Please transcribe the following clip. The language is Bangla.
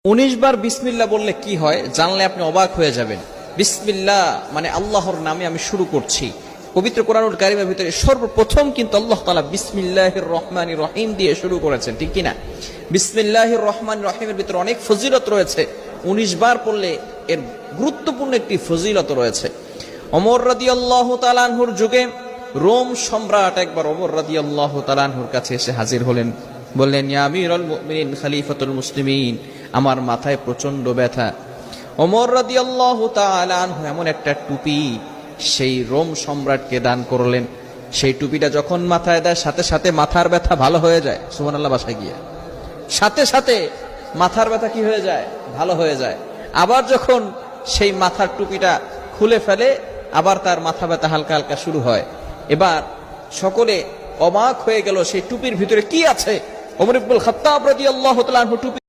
19 বার বিসমিল্লাহ বললে কি হয় জানলে আপনি অবাক হয়ে যাবেন। বিসমিল্লাহ মানে আল্লাহর নামে আমি শুরু করছি। পবিত্র কোরআনুল কারীমের ভিতরে সর্বপ্রথম কিন্তু আল্লাহ তাআলা বিসমিল্লাহির রহমানির রহিম দিয়ে শুরু করেছেন, ঠিক কি না? বিসমিল্লাহির রহমানির রহিমের ভিতরে অনেক ফজিলত রয়েছে। 19 বার পড়লে এর গুরুত্বপূর্ণ একটি ফজিলত রয়েছে। ওমর রাদিয়াল্লাহু তাআলা আনহুর যুগে রোম সম্রাট একবার ওমর রাদিয়াল্লাহু তাআলা আনহুর কাছে এসে হাজির হলেন। বললেন, ইয়া আমিরুল মুমিনিন খলিফাতুল মুসলিমিন, আমার মাথায় প্রচন্ড ব্যথা। ওমর রাদিয়াল্লাহু তাআলা আনহু এমন একটা টুপি সেই রোম সম্রাটকে দান করলেন। সেই টুপিটা যখন মাথায় দেয় সাথে সাথে মাথার ব্যথা ভালো হয়ে যায়। সুবহানাল্লাহ, বাসায় গিয়ে সাথে সাথে মাথার ব্যথা কি হয়ে যায়? ভালো হয়ে যায়। আবার যখন সেই মাথার টুপিটা খুলে ফেলে আবার তার মাথা ব্যথা হালকা হালকা শুরু হয়। এবার সকলে অবাক হয়ে গেল সেই টুপির ভিতরে কি আছে। ওমর ইবনুল খাত্তাব রাদিয়াল্লাহু তাআলা আনহু টুপি